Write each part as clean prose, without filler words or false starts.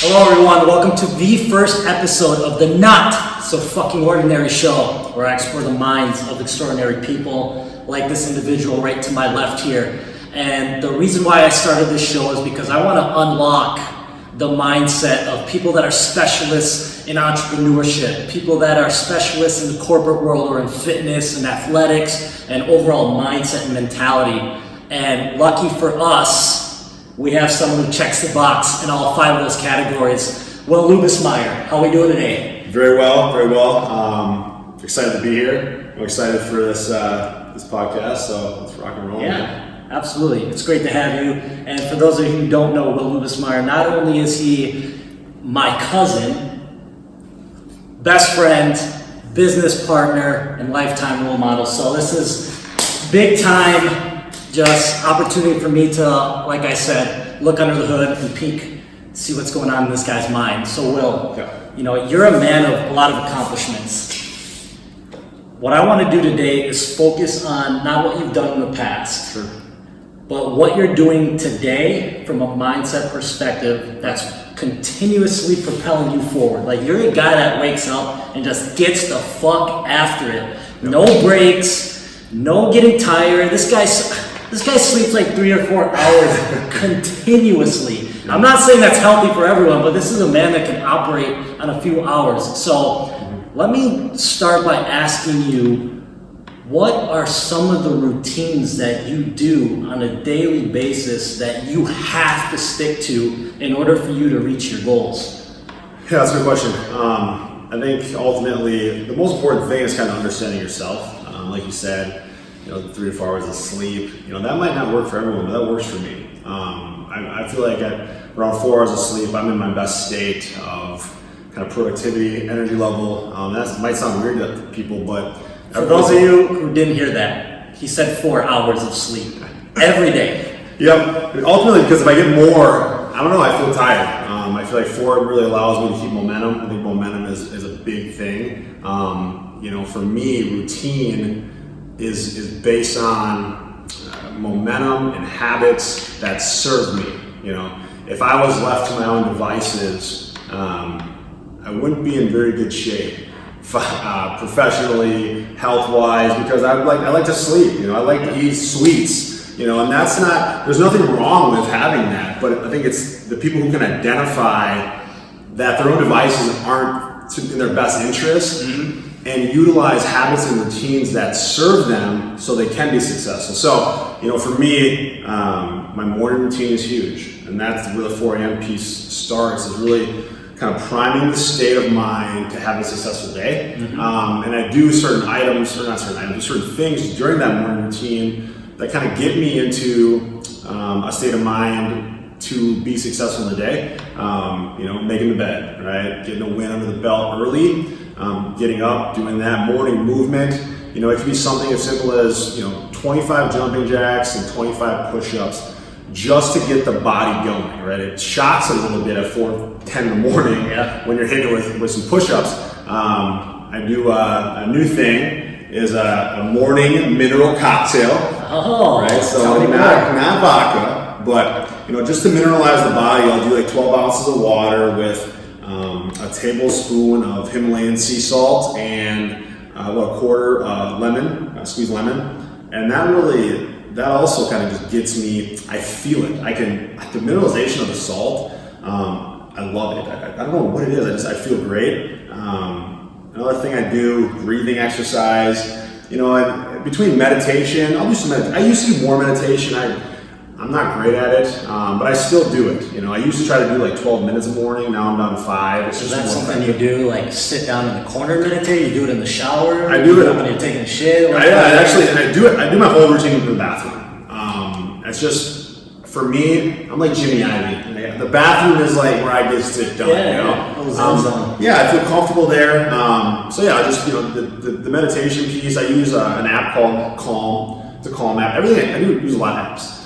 Hello everyone, welcome to the first episode of the Not So Fucking Ordinary Show, where I explore the minds of extraordinary people like this individual right to my left here. And the reason why I started this show is because I want to unlock the mindset of people that are specialists in entrepreneurship, people that are specialists in the corporate world or in fitness and athletics and overall mindset and mentality. And lucky for us, we have someone who checks the box in all five of those categories. Will Lubbesmeyer, how are we doing today? Very well, very well. Excited to be here. I'm excited for this podcast, so let's rock and roll. Yeah, absolutely. It's great to have you. And for those of you who don't know Will Lubbesmeyer, not only is he my cousin, best friend, business partner, and lifetime role model. So this is big time. Just opportunity for me to, like I said, look under the hood and peek, see what's going on in this guy's mind. So Will, you know, you're a man of a lot of accomplishments. What I want to do today is focus on not what you've done in the past, but what you're doing today from a mindset perspective that's continuously propelling you forward. Like, you're a guy that wakes up and just gets the fuck after it. No breaks, no getting tired. This guy sleeps like 3 or 4 hours continuously. I'm not saying that's healthy for everyone, but this is a man that can operate on a few hours. So let me start by asking you, what are some of the routines that you do on a daily basis that you have to stick to in order for you to reach your goals? Yeah, that's a good question. I think ultimately the most important thing is kind of understanding yourself. Like you said, 3 to 4 hours of sleep, that might not work for everyone, but that works for me. I feel like at around 4 hours of sleep, I'm in my best state of kind of productivity, energy level. That might sound weird to people, but for those of you who didn't hear that, he said 4 hours of sleep every day. Yep. Ultimately, because if I get more, I don't know, I feel tired. I feel like 4 really allows me to keep momentum. I think momentum is a big thing. For me, routine is based on momentum and habits that serve me. If I was left to my own devices, I wouldn't be in very good shape, professionally, health-wise, because I like to sleep. I like to eat sweets. And that's not. There's nothing wrong with having that, but I think it's the people who can identify that their own devices aren't in their best interest. Mm-hmm. And utilize habits and routines that serve them so they can be successful. So, for me, my morning routine is huge. And that's where the 4 a.m. piece starts, is really kind of priming the state of mind to have a successful day. Mm-hmm. And I do certain things during that morning routine that kind of get me into a state of mind to be successful in the day. Making the bed, right? Getting a win under the belt early. Getting up, doing that morning movement. It could be something as simple as 25 jumping jacks and 25 push-ups just to get the body going, right? It shocks a little bit at 4:10 in the morning when you're hitting it with some push-ups. I do a new thing is a morning mineral cocktail. Oh, right? So not vodka, but just to mineralize the body, I'll do like 12 ounces of water with a tablespoon of Himalayan sea salt and a quarter squeezed lemon, and that also kind of just gets me. I feel it. The mineralization of the salt. I love it. I don't know what it is. I feel great. Another thing I do, breathing exercise. Between meditation, I'll do some. I used to do more meditation. I'm not great at it, but I still do it. I used to try to do like 12 minutes a morning. Now I'm down to 5. Is that something you do, like sit down in the corner and meditate? You do it in the shower? I do it when you're taking a shit? I do it. I do my whole routine in the bathroom. It's just, for me, I'm like Jimmy Ivey. The bathroom is like where I get it done. I feel comfortable there. I just the meditation piece. I use an app called Calm. It's a Calm app. Everything I do use a lot of apps.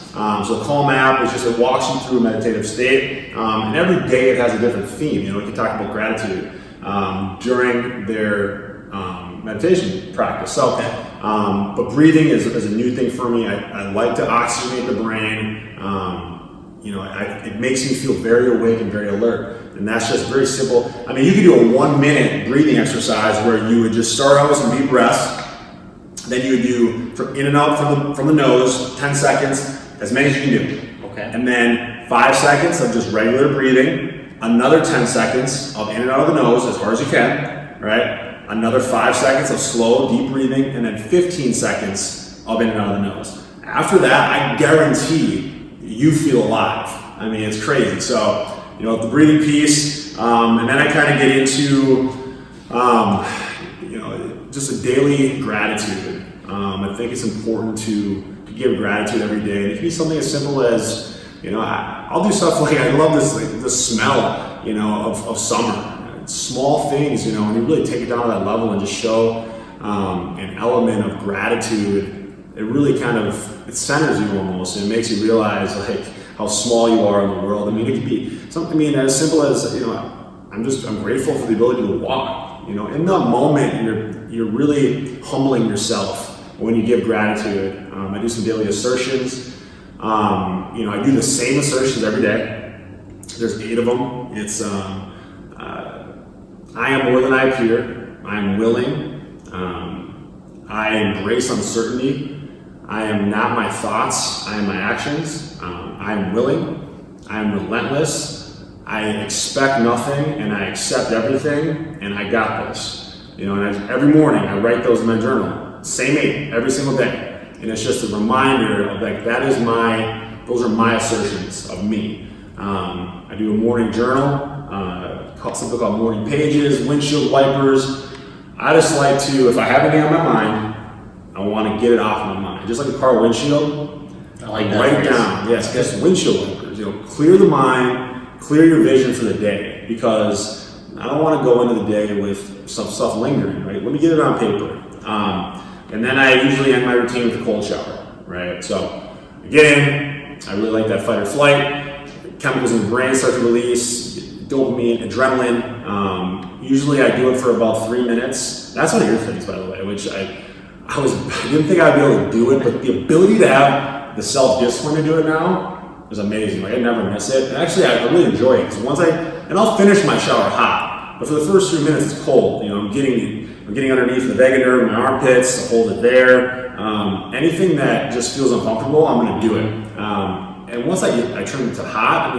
So Calm app is just, it walks you through a meditative state, and every day it has a different theme. We can talk about gratitude during their meditation practice. So, but breathing is a new thing for me. I like to oxygenate the brain. it makes me feel very awake and very alert. And that's just very simple. I mean, you could do a 1 minute breathing exercise where you would just start out with some deep breaths. Then you would do from in and out from the nose, 10 seconds, as many as you can do. Okay. And then 5 seconds of just regular breathing. Another 10 seconds of in and out of the nose as hard as you can, right? Another 5 seconds of slow, deep breathing, and then 15 seconds of in and out of the nose. After that, I guarantee you feel alive. I mean, it's crazy. So, the breathing piece, and then I kind of get into, just a daily gratitude. I think it's important to give gratitude every day. And it can be something as simple as, I'll do stuff like, I love this, like the smell, of summer. Small things, when you really take it down to that level and just show an element of gratitude, it really kind of, it centers you almost, and it makes you realize like how small you are in the world. I mean, it could be something, as simple as, I'm grateful for the ability to walk. In the moment, you're really humbling yourself when you give gratitude. I do some daily assertions. I do the same assertions every day. There's 8 of them. It's, I am more than I appear. I am willing. I embrace uncertainty. I am not my thoughts. I am my actions. I am willing. I am relentless. I expect nothing and I accept everything, and I got this. And every morning I write those in my journal. Same 8 every single day. And it's just a reminder of like, those are my assertions of me. I do a morning journal, something called morning pages, windshield wipers. I just like to, if I have anything on my mind, I want to get it off my mind. Just like a car windshield, I like that write it phrase. down. Yes, just windshield wipers. Clear the mind, clear your vision for the day, because I don't want to go into the day with some stuff lingering, right? Let me get it on paper. And then I usually end my routine with a cold shower, right? So I get in, I really like that fight or flight. Chemicals in the brain start to release, dopamine, adrenaline. Usually I do it for about 3 minutes. That's one of your things, by the way, which I didn't think I'd be able to do it, but the ability to have the self-discipline to do it now is amazing. Like, I never miss it. And actually, I really enjoy it, because I'll finish my shower hot, but for the first 3 minutes it's cold. I'm getting underneath the vagus nerve in my armpits to hold it there. Anything that just feels uncomfortable, I'm going to do it. And once I turn it to hot,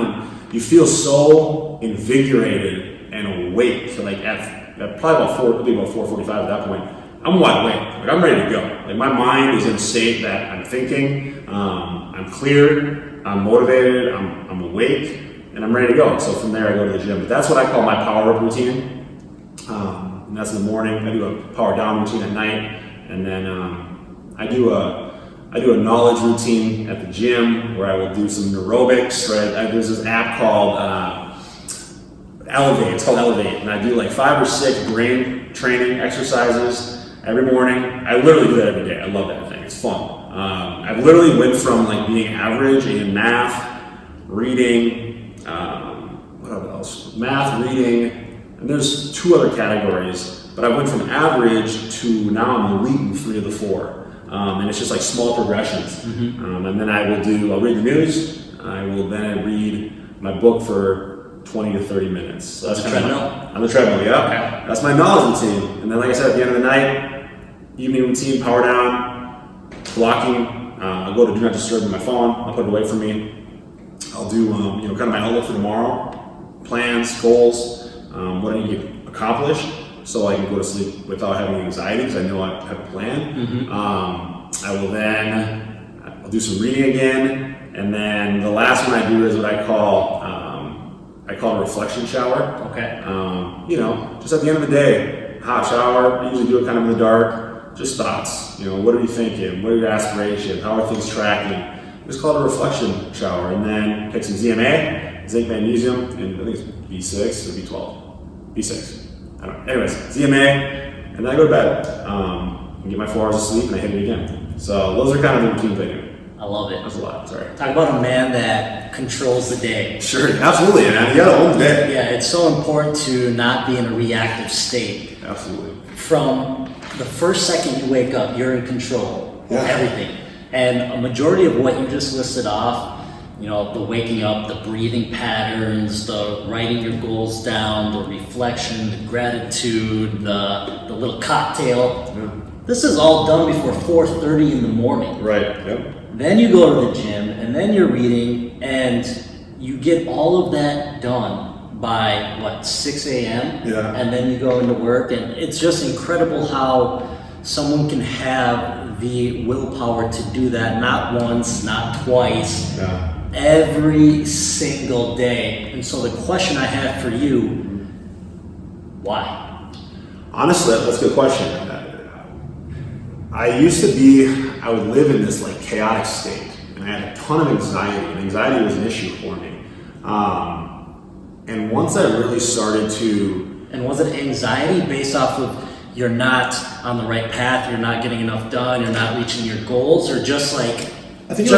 you feel so invigorated and awake. So like at probably about 4:45 at that point, I'm wide awake. Like, I'm ready to go. Like, my mind is in a state that I'm thinking, I'm clear, I'm motivated, I'm awake, and I'm ready to go. So from there I go to the gym. But that's what I call my power up routine. And that's in the morning. I do a power down routine at night, and then I do a knowledge routine at the gym where I will do some aerobics. Right? There's this app called Elevate. It's called Elevate, and I do like 5 or 6 brain training exercises every morning. I literally do that every day. I love that thing. It's fun. I've literally went from like being average in math, reading, what else? Math, reading. And there's 2 other categories, but I went from average to now I'm elite in 3 of the 4. And it's just like small progressions. Mm-hmm. And then I'll read the news. I will then read my book for 20 to 30 minutes. So that's the treadmill? On the treadmill, yeah. Okay. That's my knowledge routine. And then, like I said, at the end of the night, evening routine, power down, blocking. I'll go to do not disturb on my phone. I'll put it away from me. I'll do, kind of my outlook for tomorrow, plans, goals. What I need to accomplish, so I can go to sleep without having anxiety, because I know I have a plan. Mm-hmm. I'll do some reading again, and then the last one I do is what I call a reflection shower. Okay. Just at the end of the day, hot shower. I usually do it kind of in the dark. Just thoughts. What are you thinking? What are your aspirations? How are things tracking? It's called a reflection shower, and then pick some ZMA, zinc, magnesium, and I think it's B6 or B12. B6. I don't know. Anyways, ZMA, and then I go to bed and get my 4 hours of sleep, and I hit it again. So those are kind of the routines I do. I love it. That's a lot. Sorry. Talk about a man that controls the day. Sure, absolutely, man. You gotta own the day. Yeah, it's so important to not be in a reactive state. Absolutely. From the first second you wake up, you're in control of Yeah. everything. And a majority of what you just listed off the waking up, the breathing patterns, the writing your goals down, the reflection, the gratitude, the little cocktail. This is all done before 4:30 in the morning. Right. Yep. Then you go to the gym, and then you're reading, and you get all of that done by 6 a.m. Yeah. And then you go into work, and it's just incredible how someone can have the willpower to do that, not once, not twice, every single day. And so the question I have for you, why? Honestly, that's a good question. I would live in this chaotic state, and I had a ton of anxiety, and anxiety was an issue for me. And once I really started to... And was it anxiety based off of you're not on the right path, you're not getting enough done, you're not reaching your goals, or just I think it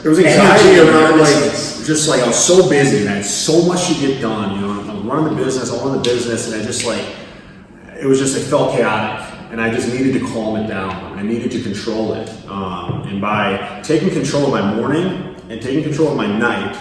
was anxiety around just I was so busy and I had so much to get done. I'm running the business, I own the business, and it felt chaotic. And I just needed to calm it down. I needed to control it. And by taking control of my morning and taking control of my night,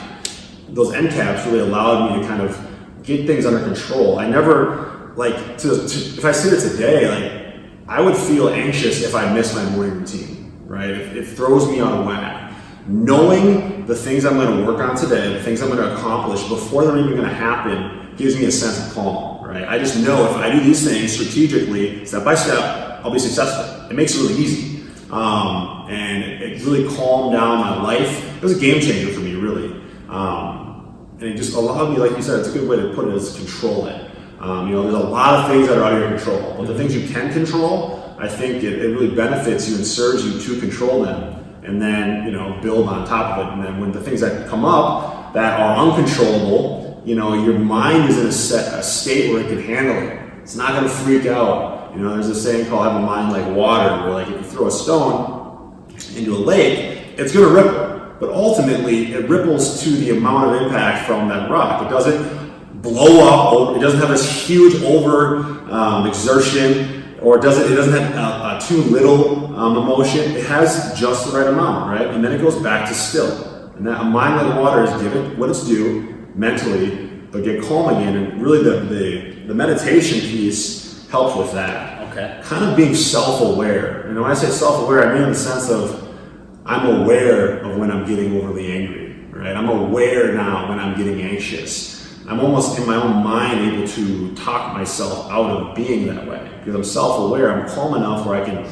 those end caps really allowed me to kind of get things under control. I never, if I sit here today, I would feel anxious if I missed my morning routine, right? It throws me out of whack. Knowing the things I'm going to work on today, the things I'm going to accomplish before they're even going to happen, gives me a sense of calm. Right? I just know if I do these things strategically, step by step, I'll be successful. It makes it really easy. And it really calmed down my life. It was a game changer for me, really. And it just allowed me, like you said, it's a good way to put it, is control it. There's a lot of things that are out of your control. But the things you can control, I think it really benefits you and serves you to control them. And then, build on top of it. And then when the things that come up that are uncontrollable, your mind is in a state where it can handle it. It's not going to freak out. There's a saying called "have a mind like water," where if you throw a stone into a lake, it's going to ripple. But ultimately, it ripples to the amount of impact from that rock. It doesn't blow up. It doesn't have this huge exertion, or it doesn't have too little emotion. It has just the right amount, right? And then it goes back to still. And that a mind like water is give it what it's due mentally, but get calm again. And really the meditation piece helps with that. Okay. Kind of being self-aware. And when I say self-aware, I mean in the sense of I'm aware of when I'm getting overly angry, right? I'm aware now when I'm getting anxious. I'm almost in my own mind able to talk myself out of being that way because I'm self-aware. I'm calm enough where I can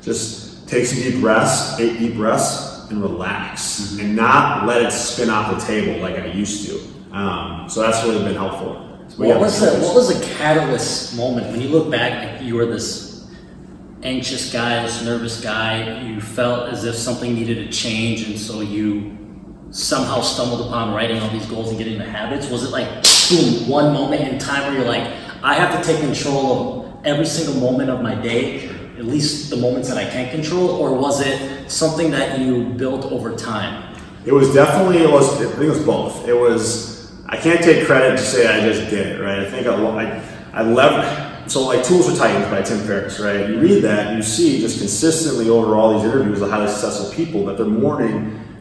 just take some deep breaths, 8 deep breaths, and relax and not let it spin off the table like I used to. So that's really been helpful. What was the catalyst moment when you look back? You were this anxious guy, this nervous guy. You felt as if something needed to change, and so you somehow stumbled upon writing all these goals and getting the habits. Was it boom, one moment in time where you're I have to take control of every single moment of my day, at least the moments that I can't control, or was it something that you built over time? It was definitely, I think it was both. I can't take credit to say I just did it, right? I think I leveraged, Tools for Titans by Tim Ferriss, right? You read that and you see just consistently over all these interviews with highly successful people that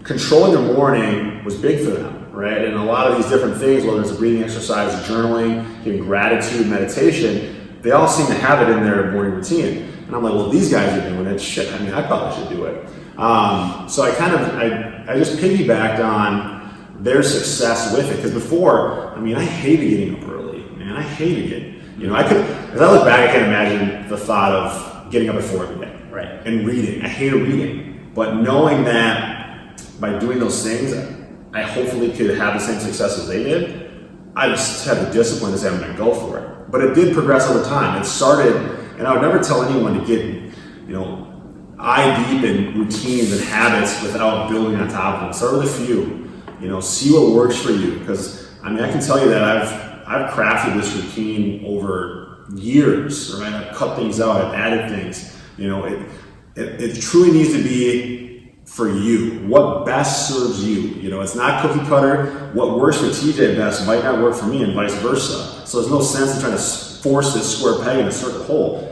controlling their morning was big for them, right? And a lot of these different things, whether it's a breathing exercise, journaling, giving gratitude, meditation, they all seem to have it in their morning routine. And I'm well, these guys are doing it. Shit, I probably should do it. So I just piggybacked on their success with it. Because before, I hated getting up early, man. I hated it. As I look back, I can't imagine the thought of getting up at 4 every day. Right. And reading. I hated reading. But knowing that by doing those things, I hopefully could have the same success as they did, I just had the discipline to say I'm going to go for it. But it did progress over time. It started, and I would never tell anyone to get, eye deep in routines and habits without building on top of them. Start with a few. See what works for you. Because I can tell you that I've crafted this routine over years. Right? I've cut things out. I've added things. It truly needs to be for you. What best serves you. It's not cookie cutter. What works for TJ best might not work for me, and vice versa. So there's no sense in trying to force this square peg in a circular hole.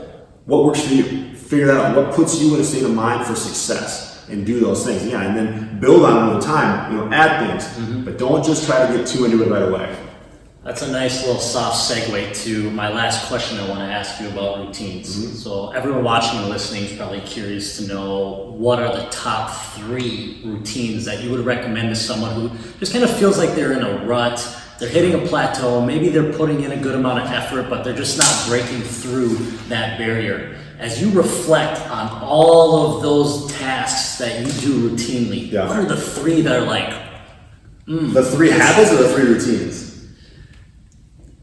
What works for you? Figure that out. What puts you in a state of mind for success? and do those things. Yeah, and then build on it over time, you know, add things, but don't just try to get too into it right away. That's a nice little soft segue to my last question I want to ask you about routines. So everyone watching and listening is probably curious to know, what are the top 3 routines that you would recommend to someone who just kind of feels like they're in a rut, they're hitting a plateau, maybe they're putting in a good amount of effort, but they're just not breaking through that barrier. As you reflect on all of those tasks that you do routinely, what are the 3 that are like, The 3 habits or the 3 routines?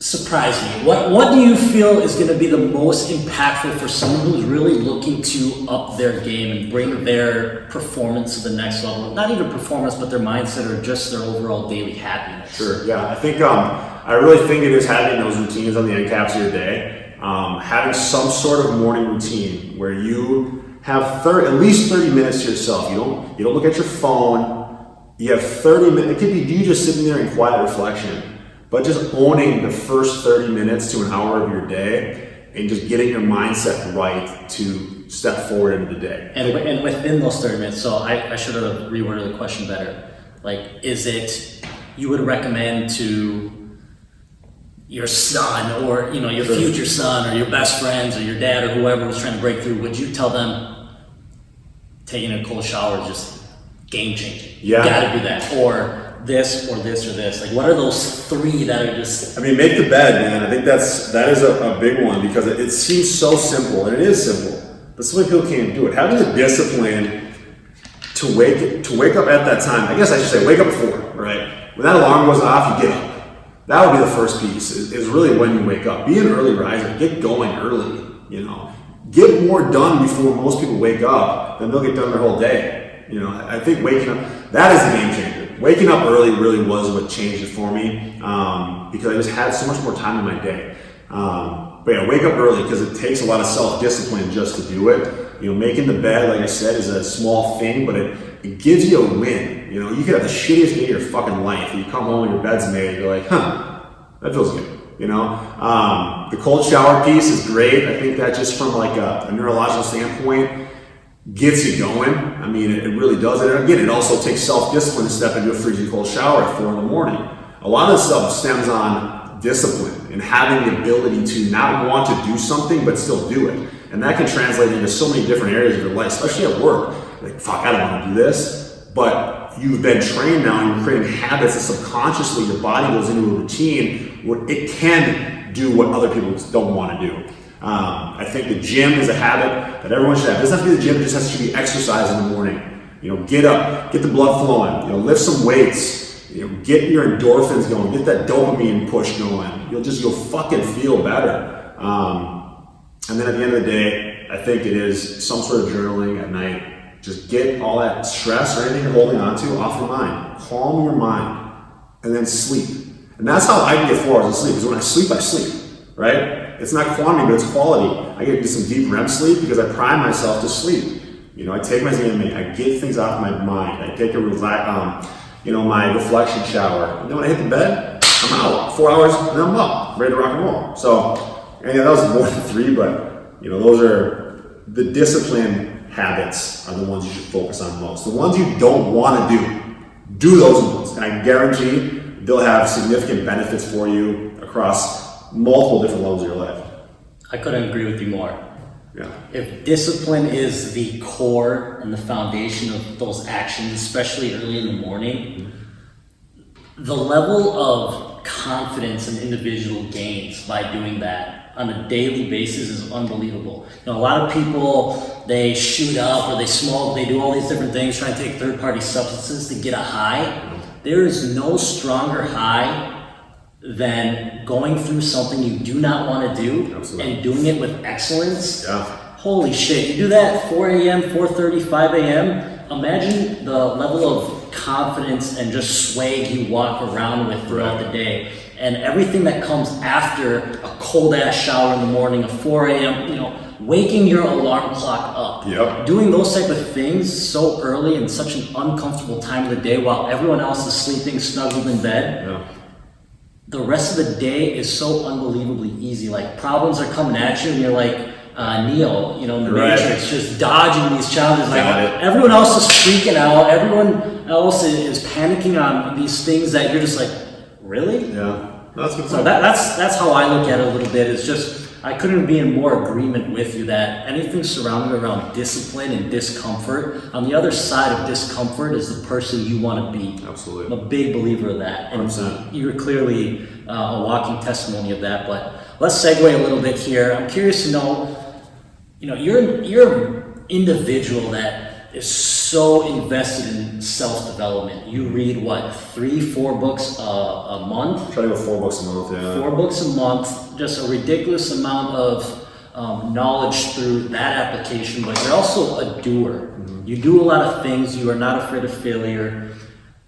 surprise me? What do you feel is going to be the most impactful for someone who's really looking to up their game and bring their performance to the next level? Not even performance, but their mindset or just their overall daily happiness. Sure. Yeah, I think I really think it is having those routines on the end caps of your day. Having some sort of morning routine where you have at least 30 minutes to yourself. You don't look at your phone. You have 30 minutes. It could be you just sitting there in quiet reflection. But just owning the first 30 minutes to an hour of your day and just getting your mindset right to step forward into the day. And within those 30 minutes, so I should have reworded the question better. Like, is it you would recommend to your son or, you know, your future son or your best friends or your dad or whoever was trying to break through, would you tell them taking a cold shower is just game changing? Yeah. You gotta do that. Or this or this or this. Like, what are those 3 that are just... I mean, make the bed, man. I think that is a big one because it seems so simple, and it is simple, but so many people can't do it. Having the discipline to wake up at that time, I guess I should say wake up at 4, right? When that alarm goes off, you get up. That would be the first piece, is really when you wake up. Be an early riser. Get going early, you know. Get more done before most people wake up, then they'll get done their whole day. You know, I think waking up, that is the game changer. Waking up early really was what changed it for me because I just had so much more time in my day. But yeah, wake up early because it takes a lot of self-discipline just to do it. You know, making the bed, like I said, is a small thing, but it gives you a win. You know, you could have the shittiest day of your fucking life, and you come home and your bed's made, and you're like, that feels good. You know, the cold shower piece is great. I think that just from like a neurological standpoint gets you going. I mean, it really does. And again, it also takes self-discipline to step into a freezing cold shower at 4 a.m. A lot of this stuff stems on discipline and having the ability to not want to do something but still do it. And that can translate into so many different areas of your life, especially at work. Like, fuck, I don't want to do this. But you've been trained now and you're creating habits that subconsciously your body goes into a routine where it can do what other people don't want to do. I think the gym is a habit that everyone should have. It doesn't have to be the gym, it just has to be exercise in the morning. You know, get up, get the blood flowing, you know, lift some weights, you know, get your endorphins going, get that dopamine push going. You'll fucking feel better. And then at the end of the day, I think it is some sort of journaling at night. Just get all that stress or anything you're holding on to off your mind. Calm your mind and then sleep. And that's how I can get 4 hours of sleep, because when I sleep, right? It's not quantity, but it's quality. I get to some deep REM sleep because I prime myself to sleep. You know, I take my ZMA, I get things off my mind. I take my reflection shower. And then when I hit the bed, I'm out. 4 hours, and I'm up, ready to rock and roll. So, and yeah, that was more than 3, but you know, those are the discipline habits are the ones you should focus on most. The ones you don't want to do those ones. And I guarantee they'll have significant benefits for you across multiple different levels of your life. I couldn't agree with you more. Yeah. If discipline is the core and the foundation of those actions, especially early in the morning, the level of confidence and individual gains by doing that on a daily basis is unbelievable. You know, a lot of people, they shoot up or they smoke, they do all these different things, trying to take third-party substances to get a high. There is no stronger high than going through something you do not want to do. Absolutely. And doing it with excellence. Yeah. Holy shit, you do that at 4 a.m., 4:30, 5 a.m. Imagine the level of confidence and just swag you walk around with throughout the day. And everything that comes after a cold ass shower in the morning, a 4 a.m., you know, waking your alarm clock up. Yep. Doing those type of things so early in such an uncomfortable time of the day while everyone else is sleeping snuggled in bed. Yeah. The rest of the day is so unbelievably easy. Like, problems are coming at you and you're like, Neo, in the Right. Matrix, just dodging these challenges. Like Got it. everyone else is freaking out. Everyone else is panicking on these things that you're just like, really? Yeah. That's a good So point. that's how I look at it a little bit. It's just I couldn't be in more agreement with you that anything surrounded around discipline and discomfort, on the other side of discomfort is the person you want to be. Absolutely. I'm a big believer of that, and 100%. you're clearly a walking testimony of that. But let's segue a little bit here. I'm curious to know, you're an individual that is so invested in self-development. You read what, 3-4 books a month? Try to go 4 books a month, yeah. 4 books a month, just a ridiculous amount of knowledge through that application, but you're also a doer. You do a lot of things, you are not afraid of failure,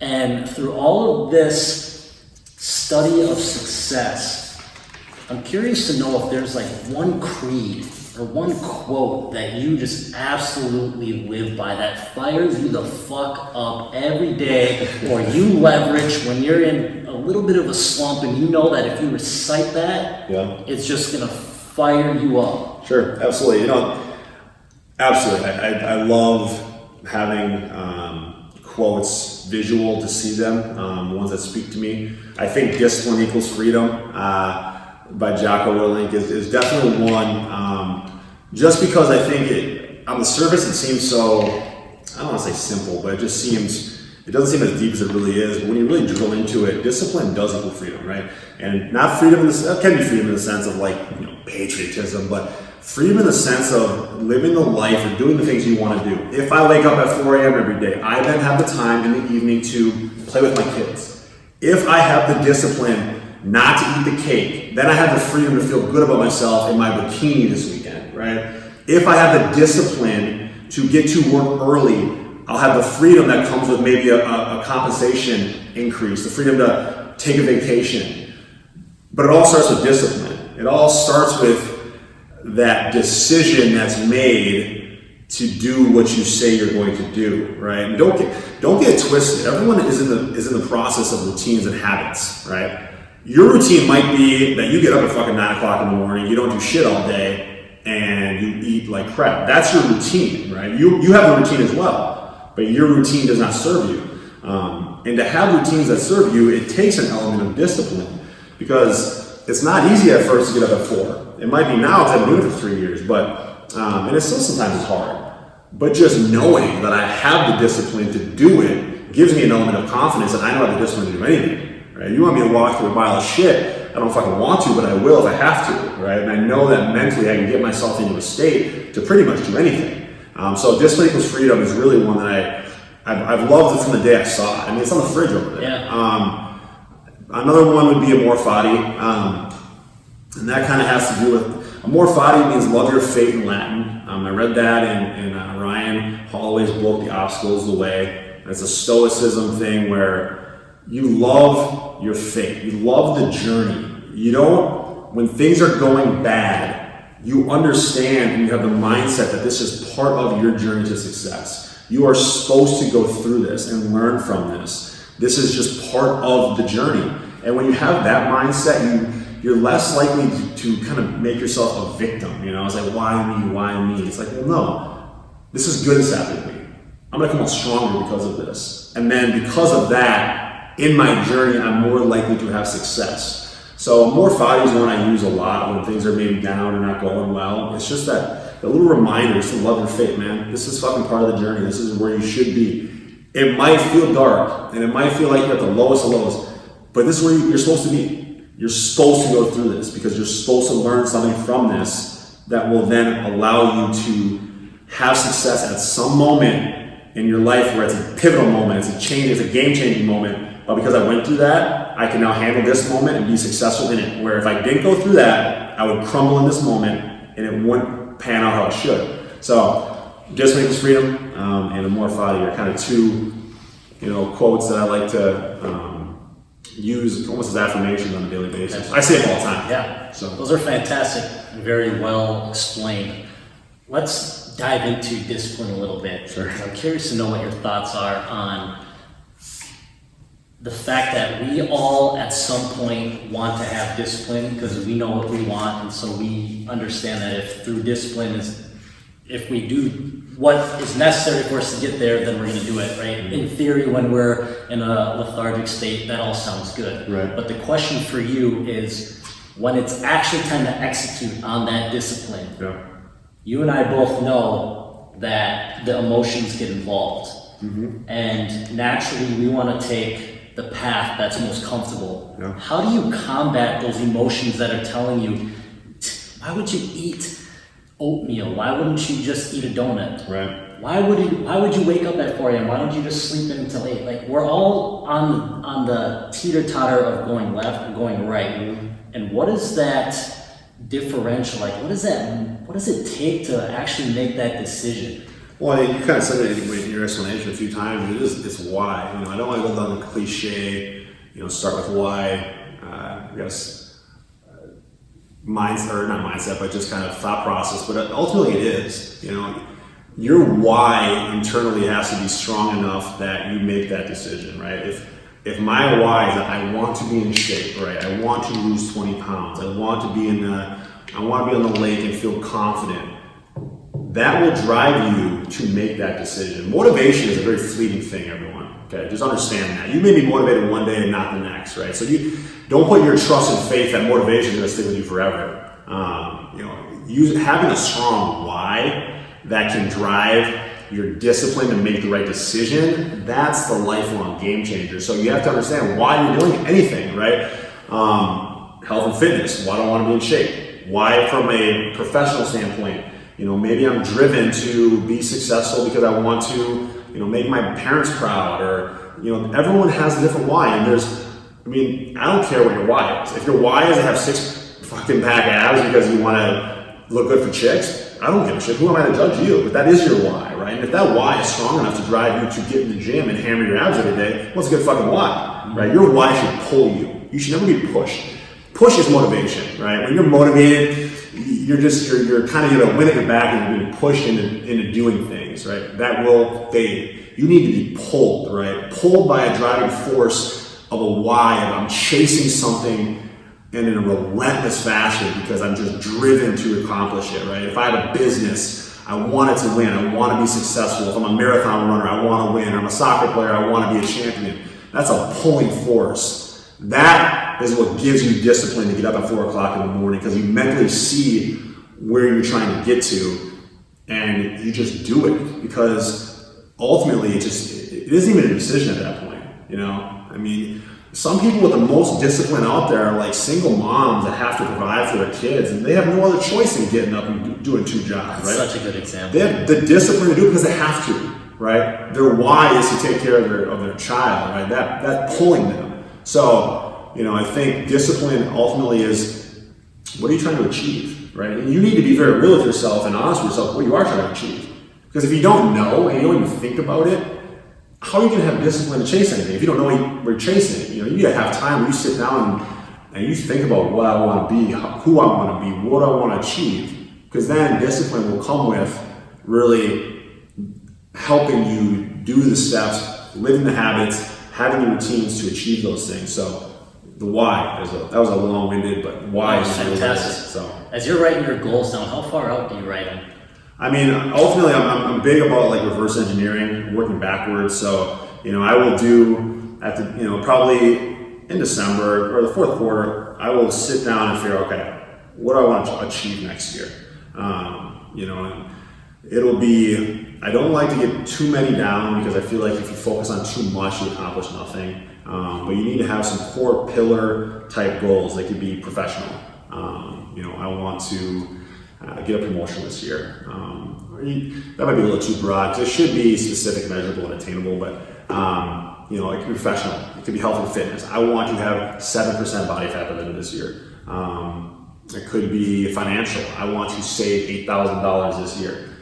and through all of this study of success, I'm curious to know if there's like one creed or one quote that you just absolutely live by that fires you the fuck up every day, or you leverage when you're in a little bit of a slump and you know that if you recite that, Yeah. it's just gonna fire you up. Sure, absolutely. Absolutely. I love having quotes visual to see them, ones that speak to me. I think Discipline Equals Freedom by Jocko Willink is definitely one. Just because I think on the surface it seems so, I don't want to say simple, but it doesn't seem as deep as it really is. But when you really drill into it, discipline does equal freedom, right? And not freedom it can be freedom in the sense of like, patriotism, but freedom in the sense of living the life or doing the things you want to do. If I wake up at 4 a.m. every day, I then have the time in the evening to play with my kids. If I have the discipline not to eat the cake, then I have the freedom to feel good about myself in my bikini this weekend, right? If I have the discipline to get to work early, I'll have the freedom that comes with maybe a compensation increase, the freedom to take a vacation. But it all starts with discipline. It all starts with that decision that's made to do what you say you're going to do, right? And don't get it twisted. Everyone is in the process of routines and habits, right? Your routine might be that you get up at fucking 9 o'clock in the morning, you don't do shit all day, and you eat like crap. That's your routine, right? You have a routine as well, but your routine does not serve you. And to have routines that serve you, it takes an element of discipline, because it's not easy at first to get up at 4. It might be now because I've been doing it for 3 years, but and it still sometimes is hard. But just knowing that I have the discipline to do it gives me an element of confidence that I know I have the discipline to do anything. Right? You want me to walk through a mile of shit, I don't fucking want to, but I will if I have to, right? And I know that mentally I can get myself into a state to pretty much do anything. So Discipline Equals Freedom is really one that I've loved it from the day I saw it. I mean, it's on the fridge over there. Yeah. Another one would be Amor Fati, and that kind of has to do with, Amor Fati means love your fate in Latin. I read that in Ryan Holloway's book, The Obstacle is the Way. It's a stoicism thing where you love your fate. You love the journey. You don't, when things are going bad, you understand and you have the mindset that this is part of your journey to success. You are supposed to go through this and learn from this. This is just part of the journey. And when you have that mindset, you're less likely to kind of make yourself a victim. It's like, why me? Why me? It's like, well, no, this is good that's happened to me. I'm gonna come out stronger because of this. And then because of that, in my journey, I'm more likely to have success. So Amor Fati is one I use a lot when things are maybe down or not going well. It's just that the little reminder is to love your fate, man. This is fucking part of the journey. This is where you should be. It might feel dark, and it might feel like you're at the lowest of lows, but this is where you're supposed to be. You're supposed to go through this because you're supposed to learn something from this that will then allow you to have success at some moment in your life where it's a pivotal moment, it's a game-changing moment. But because I went through that, I can now handle this moment and be successful in it. Where if I didn't go through that, I would crumble in this moment and it wouldn't pan out how it should. So, Discipline Equals Freedom and Amor Fati are kind of two, quotes that I like to use almost as affirmations on a daily basis. I say it all the time. Yeah. So those are fantastic and very well explained. Let's dive into discipline a little bit. Sure. I'm curious to know what your thoughts are on the fact that we all at some point want to have discipline because we know what we want, and so we understand that if through discipline is, if we do what is necessary for us to get there, then we're going to do it, right? In theory, when we're in a lethargic state, that all sounds good. Right. But the question for you is, when it's actually time to execute on that discipline, Yeah. you and I both know that the emotions get involved. And naturally, we want to take the path that's most comfortable. Yeah. How do you combat those emotions that are telling you, why would you eat oatmeal? Why wouldn't you just eat a donut? Right. Why would you wake up at 4 a.m.? Why don't you just sleep in until 8? Like, we're all on the teeter-totter of going left and going right. And what is that differential? Like, what does it take to actually make that decision? Well, you kind of said it in your explanation a few times. It's why. You know, I don't want to go down the cliche. You know, start with why. I guess mindset, or not mindset, but just kind of thought process. But ultimately, it is. You know, your why internally has to be strong enough that you make that decision, right? If my why is that I want to be in shape, right? I want to lose 20 pounds. I want to be on the lake and feel confident. That will drive you to make that decision. Motivation is a very fleeting thing, everyone. Okay, just understand that. You may be motivated one day and not the next, right? So you don't put your trust and faith that motivation is going to stick with you forever. Having a strong why that can drive your discipline to make the right decision, that's the lifelong game changer. So you have to understand why you're doing anything, right? Health and fitness, why do I want to be in shape? Why from a professional standpoint? You know, maybe I'm driven to be successful because I want to, make my parents proud, or, everyone has a different why. And I don't care what your why is. If your why is to have 6 fucking pack abs because you want to look good for chicks, I don't give a shit. Who am I to judge you? But that is your why, right? And if that why is strong enough to drive you to get in the gym and hammer your abs every day, what's a good fucking why, right? Your why should pull you. You should never be pushed. Push is motivation, right? When you're motivated, you're kind of gonna win at your back and you're being pushed into doing things, right? That will fade. You need to be pulled, right? Pulled by a driving force of a why, and I'm chasing something and in a relentless fashion because I'm just driven to accomplish it, right? If I have a business, I want it to win. I want to be successful. If I'm a marathon runner, I want to win. Or I'm a soccer player, I want to be a champion. That's a pulling force. That is what gives you discipline to get up at 4 o'clock in the morning, because you mentally see where you're trying to get to and you just do it, because ultimately it isn't even a decision at that point, Some people with the most discipline out there are like single moms that have to provide for their kids, and they have no other choice than getting up and doing 2 jobs, right? Such a good example. They have the discipline to do it because they have to, right? Their why is to take care of their child, right? That pulling them. So, I think discipline ultimately is, what are you trying to achieve, right? And you need to be very real with yourself and honest with yourself what you are trying to achieve. Because if you don't know and you don't even think about it, how are you going to have discipline to chase anything if you don't know what you're chasing? You got to have time where you sit down and you think about what I want to be, who I want to be, what I want to achieve. Because then discipline will come with really helping you do the steps, living the habits, having the routines to achieve those things. So the why, that was a long-winded, but why is fantastic. So as you're writing your goals down, how far out do you write them? Ultimately, I'm big about like reverse engineering, working backwards. So, I will do at the, probably in December or the 4th quarter, I will sit down and figure, okay, what do I want to achieve next year? And it'll be, I don't like to get too many down, because I feel like if you focus on too much, you accomplish nothing. But you need to have some core pillar type goals. They could be professional. I want to get a promotion this year. That might be a little too broad, because it should be specific, measurable, and attainable, but it could be professional. It could be health and fitness. I want to have 7% body fat by the end of this year. It could be financial. I want to save $8,000 this year.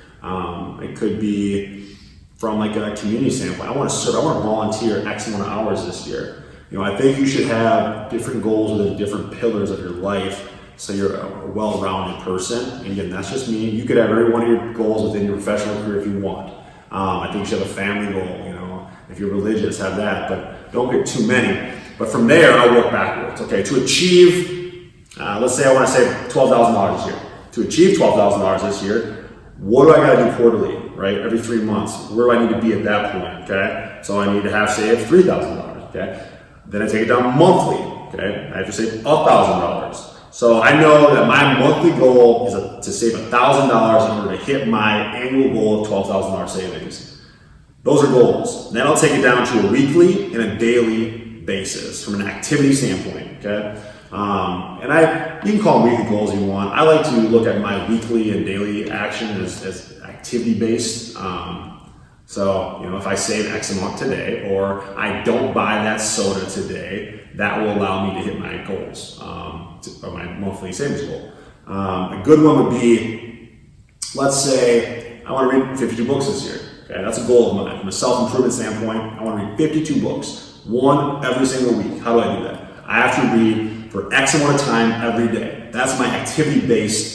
It could be from like a community standpoint. I want to volunteer X amount of hours this year. I think you should have different goals within different pillars of your life, so you're a well-rounded person. And again, that's just me. You could have every one of your goals within your professional career if you want. I think you should have a family goal, If you're religious, have that, but don't get too many. But from there, I'll work backwards. Okay, to achieve, let's say I want to save $12,000 this year. To achieve $12,000 this year, what do I got to do quarterly, right? Every 3 months. Where do I need to be at that point, okay? So I need to have saved $3,000, okay? Then I take it down monthly, okay? I have to save $1,000. So I know that my monthly goal is to save $1,000 in order to hit my annual goal of $12,000 savings. Those are goals. Then I'll take it down to a weekly and a daily basis from an activity standpoint, okay? You can call them weekly goals if you want. I like to look at my weekly and daily action as activity based. So, if I save X amount today, or I don't buy that soda today, that will allow me to hit my goals, or my monthly savings goal. A good one would be, let's say I want to read 52 books this year. Okay, that's a goal of mine. From a self-improvement standpoint, I want to read 52 books, one every single week. How do I do that? I have to read for X amount of time every day. That's my activity-based,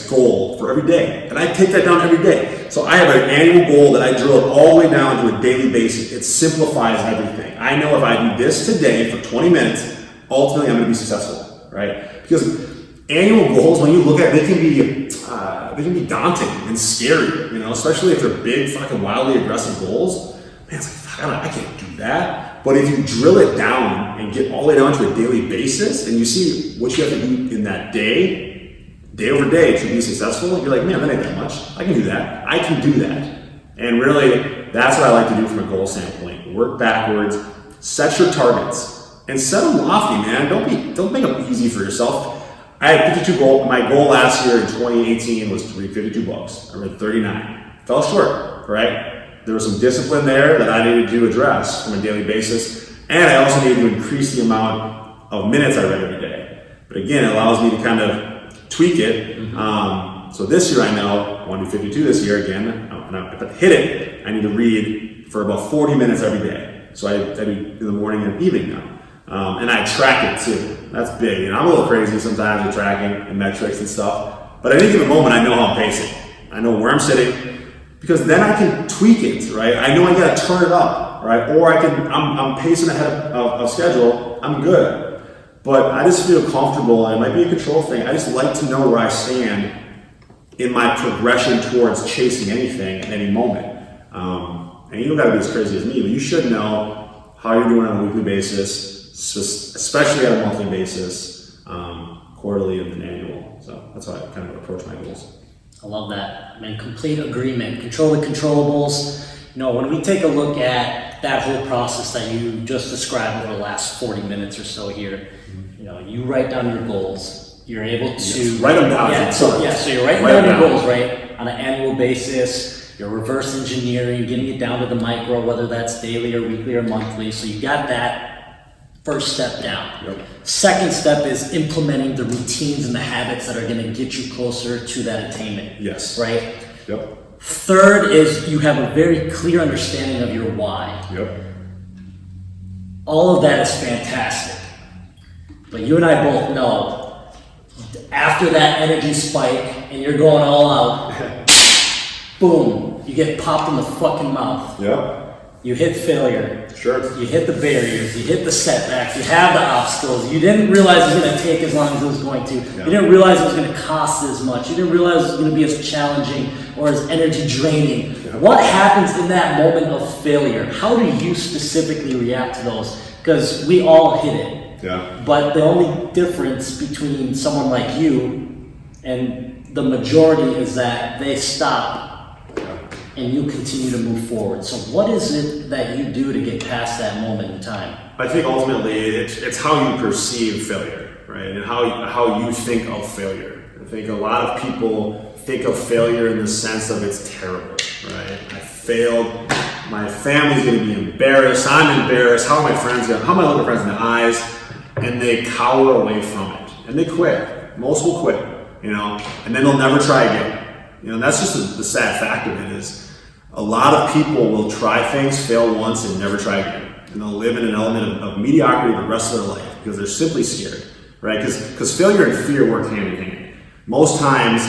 goal for every day. And I take that down every day. So I have an annual goal that I drill it all the way down to a daily basis. It simplifies everything. I know if I do this today for 20 minutes, ultimately I'm going to be successful, right? Because annual goals, when you look at it, they can be daunting and scary, especially if they're big, fucking wildly aggressive goals. Man, it's like, I can't do that. But if you drill it down and get all the way down to a daily basis, and you see what you have to do in that day over day to be successful, you're like, man, that ain't that much. I can do that. I can do that. And really, that's what I like to do from a goal standpoint. Work backwards, set your targets, and set them lofty, man. Don't make them easy for yourself. I had 52 goals. My goal last year in 2018 was to read 52 books. I read 39. Fell short, right? There was some discipline there that I needed to address from a daily basis. And I also needed to increase the amount of minutes I read every day. But again, it allows me to kind of tweak it. So this year I know I want to do 52 this year again. And if I hit it, I need to read for about 40 minutes every day. So I do in the morning and evening now. And I track it too. That's big. I'm a little crazy sometimes with tracking and metrics and stuff. But at any given moment, I know how I'm pacing. I know where I'm sitting, because then I can tweak it, right? I know I got to turn it up, right? Or I'm pacing ahead of schedule. I'm good. But I just feel comfortable, and it might be a control thing. I just like to know where I stand in my progression towards chasing anything at any moment. And you don't got to be as crazy as me, but you should know how you're doing on a weekly basis, especially on a monthly basis, quarterly and then annual. So that's how I kind of approach my goals. I love that. Complete agreement. Control the controllables. When we take a look at that whole process that you just described over the last 40 minutes or so here, you write down your goals. You're able to write them down. So you're writing down your goals, right, on an annual basis. You're reverse engineering, getting it down to the micro, whether that's daily or weekly or monthly. So you got that first step down. Yep. Second step is implementing the routines and the habits that are going to get you closer to that attainment. Yes. Right? Yep. Third is you have a very clear understanding of your why. Yep. All of that is fantastic. But you and I both know, after that energy spike and you're going all out, boom, you get popped in the fucking mouth. Yep. You hit failure. Sure. You hit the barriers. You hit the setbacks. You have the obstacles. You didn't realize it was going to take as long as it was going to. Yeah. You didn't realize it was going to cost as much. You didn't realize it was going to be as challenging or as energy draining. Yeah. What happens in that moment of failure? How do you specifically react to those? Because we all hit it. Yeah. But the only difference between someone like you and the majority is that they stop and you continue to move forward. So what is it that you do to get past that moment in time? I think ultimately it's how you perceive failure, right? And how you think of failure. I think a lot of people think of failure in the sense of it's terrible, right? I failed. My family's going to be embarrassed. I'm embarrassed. How am my friends going? How am I looking friends in the eyes? And they cower away from it, and they quit. Most will quit, and then they'll never try again. That's just the sad fact of it is a lot of people will try things, fail once, and never try again, and they'll live in an element of mediocrity the rest of their life because they're simply scared, right? Because failure and fear work hand in hand. Most times,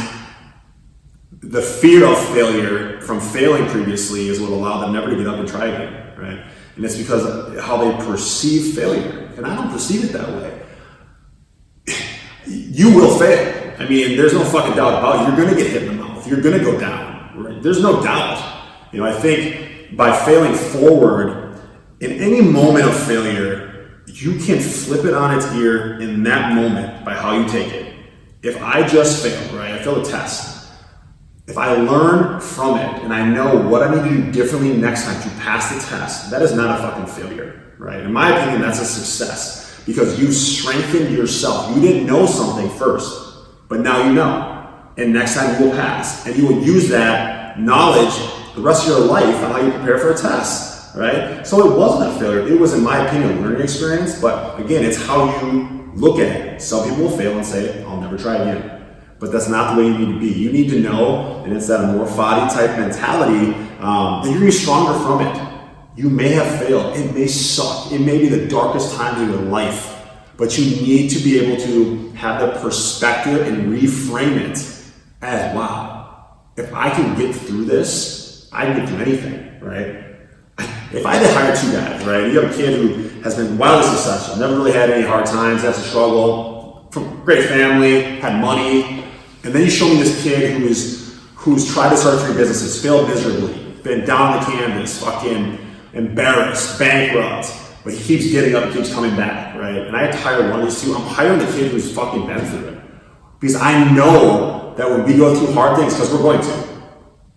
the fear of failure from failing previously is what allowed them never to get up and try again, right? And it's because of how they perceive failure. And I don't perceive it that way. You will fail. I mean, there's no fucking doubt about it. You're gonna get hit in the mouth. You're gonna go down, right? There's no doubt. You know, I think by failing forward, in any moment of failure, you can flip it on its ear in that moment by how you take it. If I just failed, right? I failed a test. If I learn from it and I know what I need to do differently next time to pass the test, that is not a fucking failure, right? In my opinion, that's a success because you strengthened yourself. You didn't know something first, but now you know. And next time you will pass. And you will use that knowledge the rest of your life on how you prepare for a test, right? So it wasn't a failure. It was, in my opinion, a learning experience. But again, it's how you look at it. Some people will fail and say, I'll never try again. But that's not the way you need to be. You need to know, and it's that more foddy type mentality, that you're going to be stronger from it. You may have failed. It may suck. It may be the darkest times of your life. But you need to be able to have the perspective and reframe it as, wow, if I can get through this, I can get through anything, right? If I had to hire two guys, right? You have a kid who has been wildly successful, never really had any hard times, has to struggle, from great family, had money, and then you show me this kid who's tried to start 3 businesses, failed miserably, been down the canvas, fucking embarrassed, bankrupt, but he keeps getting up, keeps coming back, right? And I have to hire one of these two. I'm hiring the kid who's fucking been through it. Because I know that when we go through hard things, because we're going to,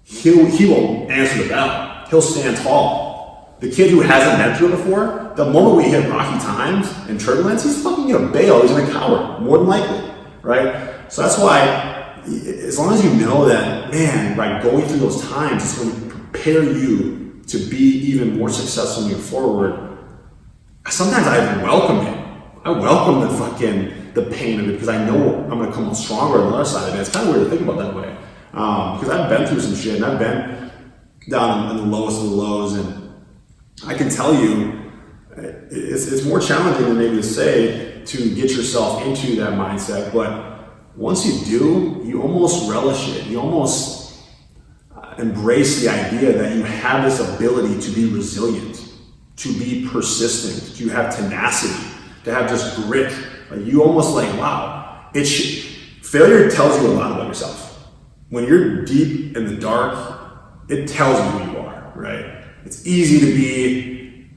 he will answer the bell. He'll stand tall. The kid who hasn't been through it before, the moment we hit rocky times and turbulence, he's fucking gonna bail, he's gonna cower, more than likely, right? So that's why, as long as you know that, man, by going through those times, it's going to prepare you to be even more successful moving forward. Sometimes I even welcome it. I welcome the pain of it because I know I'm going to come out stronger on the other side of it. It's kind of weird to think about that way. Because I've been through some shit and I've been down in the lowest of the lows, and I can tell you it's more challenging than maybe to say to get yourself into that mindset, but once you do, you almost relish it. You almost embrace the idea that you have this ability to be resilient, to be persistent, to have tenacity, to have just grit. Like you almost like, wow. Failure tells you a lot about yourself. When you're deep in the dark, it tells you who you are, right? It's easy to be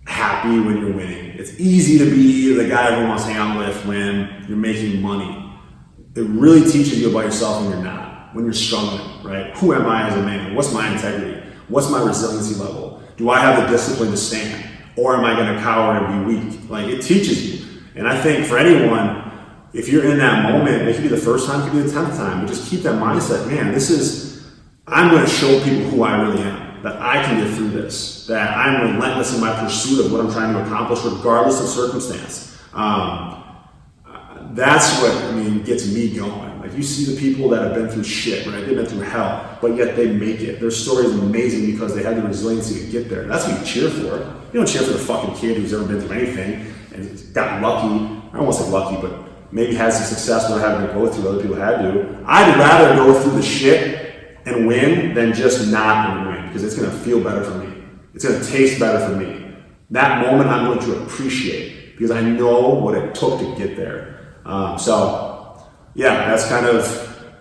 happy when you're winning. It's easy to be the guy everyone wants to hang out with when you're making money. It really teaches you about yourself when you're not, when you're struggling, right? Who am I as a man? What's my integrity? What's my resiliency level? Do I have the discipline to stand? Or am I going to cower and be weak? Like, it teaches you. And I think for anyone, if you're in that moment, it could be the first time, it could be the 10th time, but just keep that mindset, man, I'm going to show people who I really am, that I can get through this, that I'm relentless in my pursuit of what I'm trying to accomplish regardless of circumstance. That's what, gets me going. Like, you see the people that have been through shit, right? They've been through hell, but yet they make it. Their story is amazing because they had the resiliency to get there. That's what you cheer for. You don't cheer for the fucking kid who's ever been through anything and got lucky. I don't want to say lucky, but maybe had some success without having to go through what other people had to. I'd rather go through the shit and win than just not win, because it's going to feel better for me. It's going to taste better for me. That moment I'm going to appreciate because I know what it took to get there. That's kind of,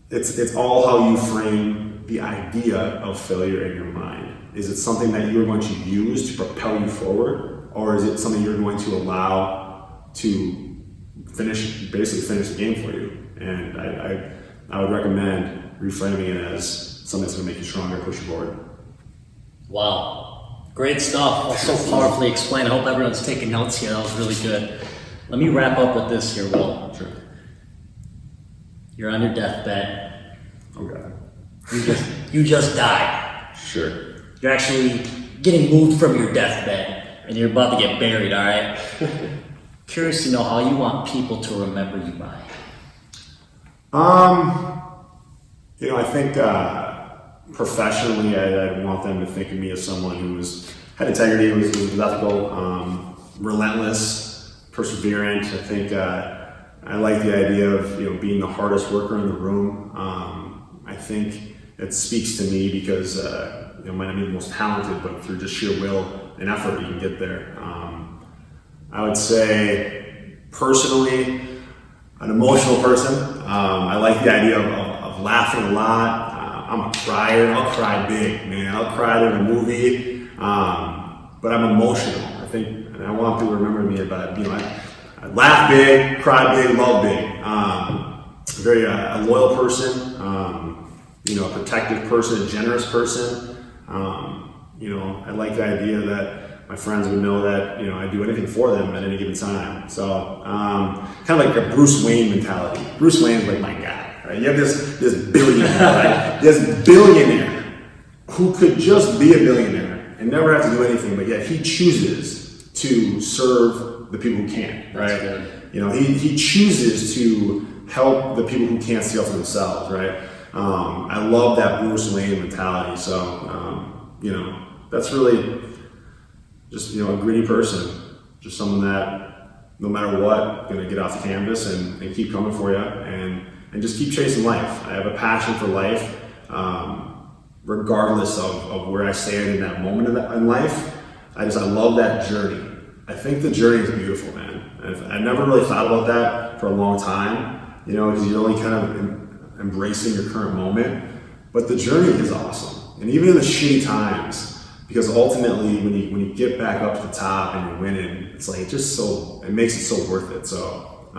it's all how you frame the idea of failure in your mind. Is it something that you're going to use to propel you forward, or is it something you're going to allow to basically finish the game for you? And I would recommend reframing it as something that's going to make you stronger, push you forward. Wow. Great stuff. So powerfully explained. I hope everyone's taking notes here. That was really good. Let me wrap up with this here, Will. Sure. You're on your deathbed. Okay. You just died. Sure. You're actually getting moved from your deathbed, and you're about to get buried, all right? Curious to know how you want people to remember you by. I think professionally, I want them to think of me as someone who had integrity, was ethical, relentless, perseverant. I think I like the idea of being the hardest worker in the room. I think it speaks to me because you know, might not be the most talented, but through just sheer will and effort, you can get there. I would say personally, an emotional person. I like the idea of laughing a lot. I'm a crier. I'll cry big, man. I'll cry in a movie. But I'm emotional. I think, and I want people to remember me about, you know, I laugh big, cry big, love big. Very a loyal person. You know, a protective person, a generous person. You know, I like the idea that my friends would know that, you know, I do anything for them at any given time. So, kind of like a Bruce Wayne mentality. Bruce Wayne's like my guy, right? You have this billionaire, right? This billionaire who could just be a billionaire and never have to do anything, but yet he chooses to serve the people who can't, right? That's good. You know, he chooses to help the people who can't see out for themselves, right? I love that Bruce Wayne mentality. So, you know, that's really just, you know, a gritty person, just someone that no matter what, gonna get off the canvas and keep coming for you and just keep chasing life. I have a passion for life, regardless of where I stand in that moment in life. I love that journey. I think the journey is beautiful, man. I never really thought about that for a long time, you know, because you're only kind of embracing your current moment. But the journey is awesome. And even in the shitty times, because ultimately when you get back up to the top and you're winning, it's like it makes it so worth it. So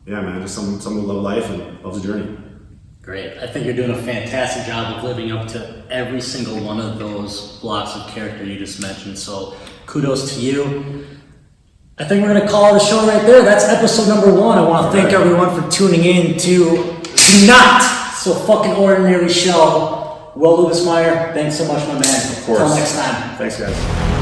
yeah, man, just someone who loves life and loves the journey. Great. I think you're doing a fantastic job of living up to every single one of those blocks of character you just mentioned. So kudos to you. I think we're going to call it a show right there. That's episode number 1. I want to thank everyone for tuning in to Not So Fucking Ordinary show. Will Lubbesmeyer, thanks so much, my man. Of course. Until next time. Thanks, guys.